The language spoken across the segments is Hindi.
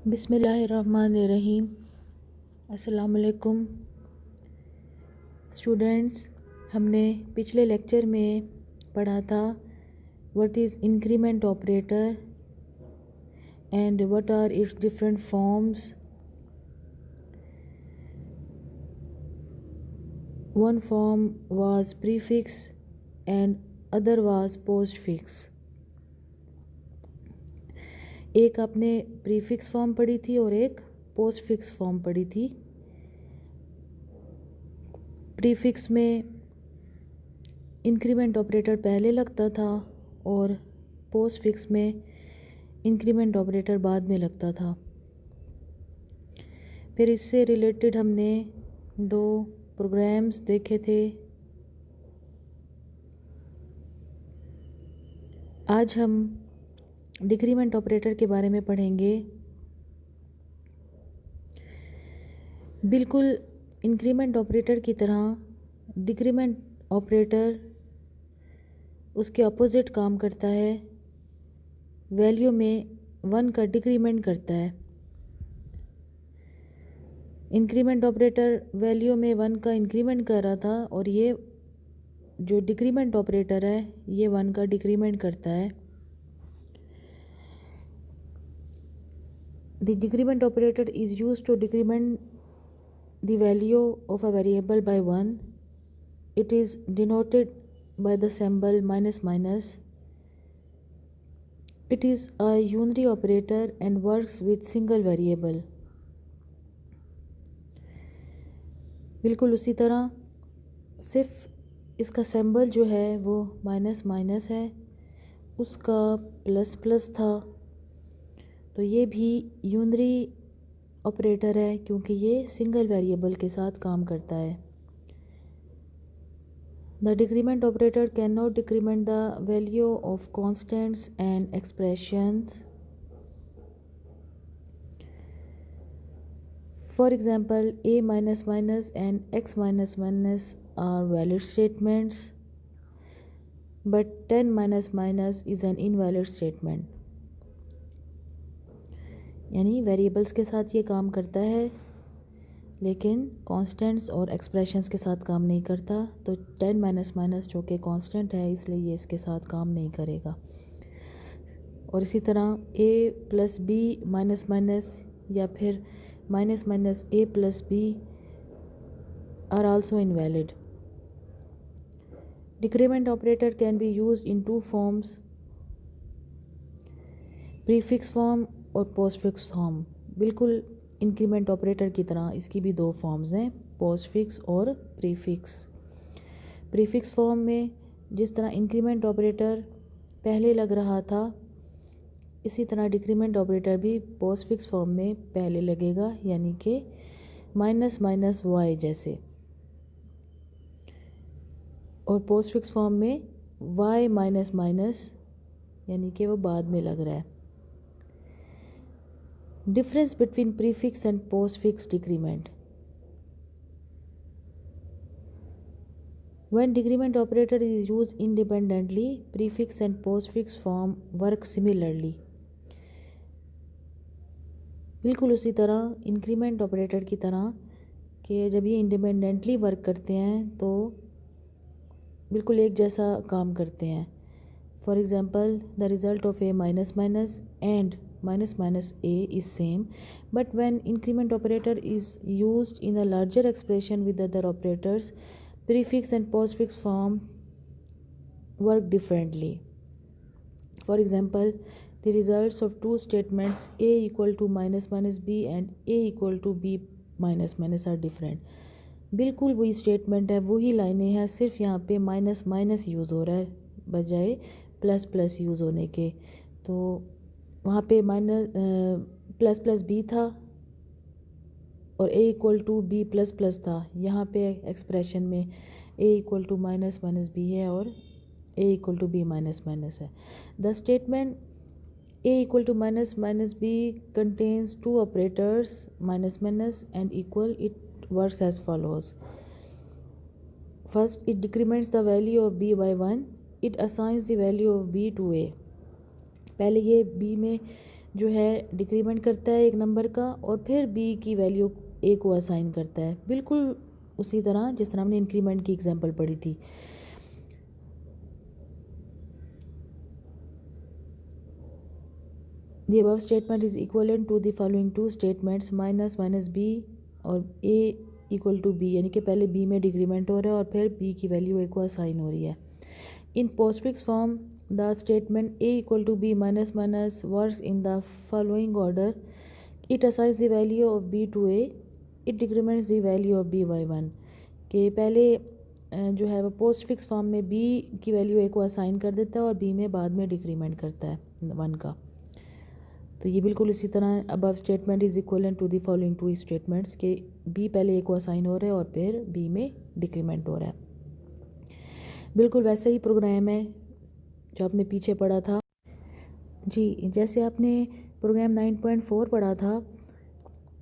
बिस्मिल्लाहिर्रहमानिर्रहीम। अस्सलामुअलैकुम स्टूडेंट्स। हमने पिछले लेक्चर में पढ़ा था what is increment operator and what are its different forms. One form was prefix and other was postfix. एक आपने प्रीफिक्स फॉर्म पढ़ी थी और एक पोस्टफिक्स फॉर्म पढ़ी थी। प्रीफिक्स में इंक्रीमेंट ऑपरेटर पहले लगता था और पोस्टफिक्स में इंक्रीमेंट ऑपरेटर बाद में लगता था। फिर इससे रिलेटेड हमने दो प्रोग्राम्स देखे थे। आज हम डिक्रीमेंट ऑपरेटर के बारे में पढ़ेंगे। बिल्कुल इंक्रीमेंट ऑपरेटर की तरह डिक्रीमेंट ऑपरेटर उसके अपोजिट काम करता है, वैल्यू में 1 का डिक्रीमेंट करता है। इंक्रीमेंट ऑपरेटर वैल्यू में 1 का इंक्रीमेंट कर रहा था और ये जो डिक्रीमेंट ऑपरेटर है ये 1 का डिक्रीमेंट करता है। The decrement operator is used to decrement the value of a variable by 1. It is denoted by the symbol minus minus. It is a unary operator and works with single variable. बिल्कुल उसी तरह सिर्फ इसका सिंबल जो है वो माइनस माइनस है, उसका प्लस प्लस था, तो ये भी यूनरी ऑपरेटर है क्योंकि ये सिंगल वेरिएबल के साथ काम करता है। The decrement operator cannot decrement the value of constants and expressions. For example, a minus minus and x minus minus are valid statements, but 10 minus minus is an invalid statement. यानी वेरिएबल्स के साथ ये काम करता है लेकिन कांस्टेंट्स और एक्सप्रेशंस के साथ काम नहीं करता। तो 10 माइनस माइनस जो कि कांस्टेंट है इसलिए ये इसके साथ काम नहीं करेगा। और इसी तरह a plus B minus minus या फिर minus minus a plus B are also invalid. Decrement operator can be used in 2 forms, prefix form और पोस्टफिक्स फॉर्म। बिल्कुल इंक्रीमेंट ऑपरेटर की तरह इसकी भी 2 फॉर्म्स हैं, पोस्टफिक्स और प्रीफिक्स। प्रीफिक्स फॉर्म में जिस तरह इंक्रीमेंट ऑपरेटर पहले लग रहा था इसी तरह डिक्रीमेंट ऑपरेटर भी पोस्टफिक्स फॉर्म में पहले लगेगा, यानी कि माइनस माइनस वाई जैसे। और पोस्टफिक्स फॉर्म में वाई माइनस माइनस यानी कि वो बाद में लग रहा है। Difference between prefix and postfix decrement. When decrement operator is used independently, prefix and postfix form work similarly. बिल्कुल उसी तरह इंक्रीमेंट ऑपरेटर की तरह कि जब ये इंडिपेंडेंटली वर्क करते हैं तो बिल्कुल एक जैसा काम करते हैं। For example, the result of A minus minus and minus minus a is same, but when increment operator is used in a larger expression with other operators, prefix and postfix form work differently. For example, the results of 2 statements a equal to minus minus b and a equal to b minus minus are different. बिल्कुल वही स्टेटमेंट है, वही लाइनें हैं, सिर्फ यहाँ पे माइनस माइनस यूज़ हो रहा है बजाय प्लस प्लस यूज़ होने के। तो वहाँ पे माइनस प्लस प्लस बी था और A equal to B plus plus था। यहाँ पे एक्सप्रेशन में A equal to minus minus B है और A equal to B minus minus है। The statement A equal to minus minus B contains 2 operators minus minus and equal. It works as follows. First, it decrements the value of B by 1. It assigns the value of B to A. पहले ये बी में जो है डिक्रीमेंट करता है एक नंबर का और फिर बी की वैल्यू ए को असाइन करता है, बिल्कुल उसी तरह जिस तरह हमने इंक्रीमेंट की एग्जांपल पढ़ी थी। The above statement is equivalent to the following two statements minus minus B और a इक्वल टू बी, यानी कि पहले b में डिक्रीमेंट हो रहा है और फिर b की वैल्यू a को असाइन हो रही है। In postfix form the statement a equal to B minus minus works in the following order. It assigns the value of b to a, it decrements the value of b by 1। कि पहले जो है वो पोस्ट फिक्स फॉर्म में b की वैल्यू a को असाइन कर देता है और b में बाद में डिक्रीमेंट करता है 1 का। तो ये बिल्कुल इसी तरह above statement is equivalent to the following two statements के बी पहले ए को असाइन हो रहा है और फिर बी में डिक्रीमेंट हो रहा है। बिल्कुल वैसा ही प्रोग्राम है जो आपने पीछे पढ़ा था जी। जैसे आपने प्रोग्राम 9.4 पढ़ा था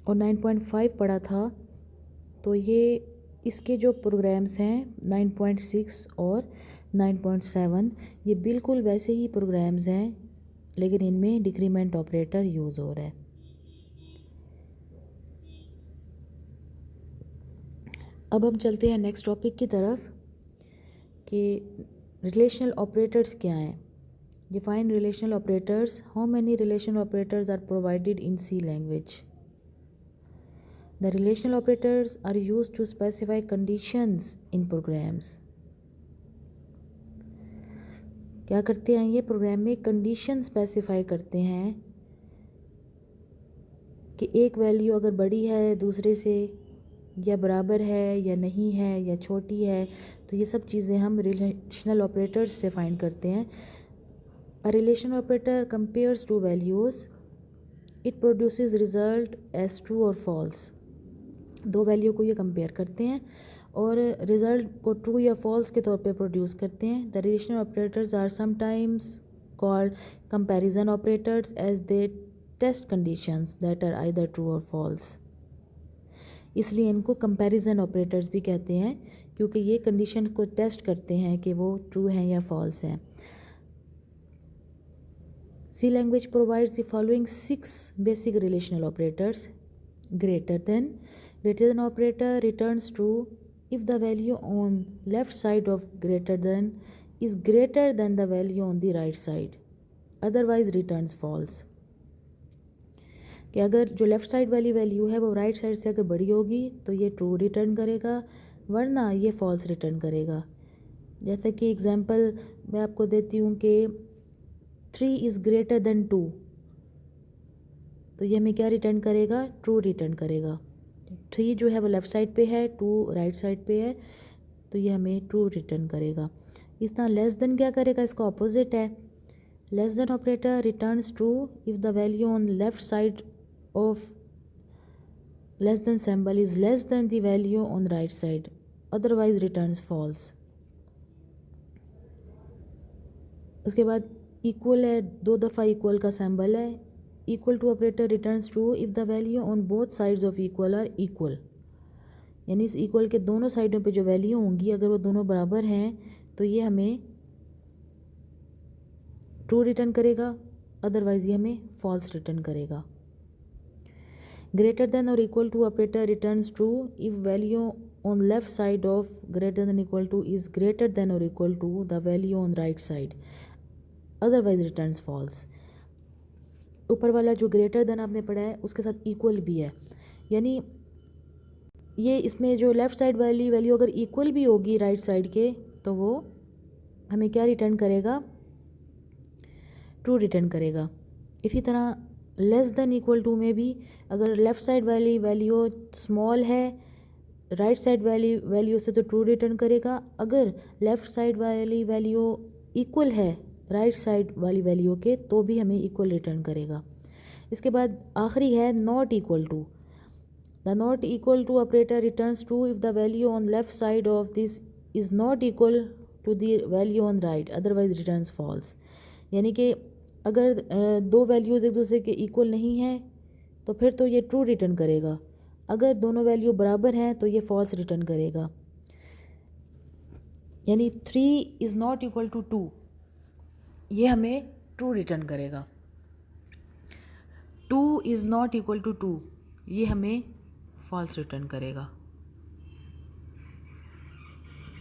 और 9.5 पढ़ा था, तो ये इसके जो प्रोग्राम्स हैं 9.6 और 9.7 ये बिल्कुल वैसे ही प्रोग्राम्स हैं, लेकिन इनमें डिक्रीमेंट ऑपरेटर यूज़ हो रहा है। अब हम चलते हैं नेक्स्ट टॉपिक की तरफ कि रिलेशनल ऑपरेटर्स क्या हैं। Define relational operators. How many relational operators are provided in C language. The relational operators are used to specify conditions in programs. क्या करते हैं ये प्रोग्राम में कंडीशन स्पेसिफाई करते हैं कि एक वैल्यू अगर बड़ी है दूसरे से या बराबर है या नहीं है या छोटी है, तो ये सब चीज़ें हम रिलेशनल ऑपरेटर्स से फाइंड करते हैं। A relational operator compares to values, it produces result as true और फॉल्स। दो वैल्यू को ये कंपेयर करते हैं और रिज़ल्ट को ट्रू या फॉल्स के तौर पे प्रोड्यूस करते हैं। The relational operators are sometimes called comparison operators as they test conditions that are either true और फॉल्स। इसलिए इनको कंपैरिजन ऑपरेटर्स भी कहते हैं, क्योंकि ये कंडीशन को टेस्ट करते हैं कि वो ट्रू हैं या फॉल्स हैं। C language provides the following 6 basic relational operators. Greater than operator returns true if the value on left side of greater than is greater than the value on the right side, otherwise returns false। कि अगर जो लेफ़्ट साइड वाली वैल्यू है वो राइट साइड से अगर बड़ी होगी तो ये ट्रू रिटर्न करेगा, वरना ये फॉल्स रिटर्न करेगा। जैसे कि एग्जांपल मैं आपको देती हूँ कि 3 इज़ ग्रेटर देन 2, तो ये हमें क्या रिटर्न करेगा? ट्रू रिटर्न करेगा। 3 जो है वो लेफ़्ट साइड पे है, 2 राइट साइड पे है, तो ये हमें ट्रू रिटर्न करेगा। इस तरह लेस देन क्या करेगा? इसका ऑपोजिट है। Less than operator returns true if the value on left side of less than symbol is less than the value on right side, otherwise returns false. उसके बाद इक्वल है, 2 दफ़ा इक्वल का सिंबल है। Equal to operator returns true if the value on both sides of equal are equal. यानी इस इक्वल के दोनों साइडों पे जो वैल्यू होंगी अगर वो दोनों बराबर हैं तो ये हमें ट्रू रिटर्न करेगा, अदरवाइज ये हमें फॉल्स रिटर्न करेगा। ग्रेटर देन और equal to operator returns true if value on left side of greater than equal to is greater than और equal to the value on right side, otherwise returns false. ऊपर वाला जो ग्रेटर देन आपने पढ़ा है उसके साथ इक्वल भी है, यानी ये इसमें जो लेफ़्ट साइड वाली वैल्यू अगर इक्वल भी होगी राइट साइड के तो वो हमें क्या रिटर्न करेगा? ट्रू रिटर्न करेगा। इसी तरह लेस देन इक्वल टू में भी अगर लेफ़्ट साइड वाली वैल्यू स्मॉल है राइट साइड वाली वैल्यू से तो ट्रू रिटर्न करेगा, अगर लेफ़्ट साइड वाली वैल्यू इक्वल है राइट साइड वाली वैल्यू के तो भी हमें इक्वल रिटर्न करेगा। इसके बाद आखिरी है not equal to. The not equal to operator returns true if the value on left side of this is not equal to the value on right, otherwise returns false. यानी कि अगर दो वैल्यूज़ एक दूसरे के इक्वल नहीं हैं तो फिर तो ये ट्रू रिटर्न करेगा, अगर दोनों वैल्यू बराबर हैं तो ये फॉल्स रिटर्न करेगा। यानी 3 इज़ नॉट इक्वल टू 2, ये हमें ट्रू रिटर्न करेगा। 2 इज़ नॉट इक्वल टू 2, ये हमें फॉल्स रिटर्न करेगा।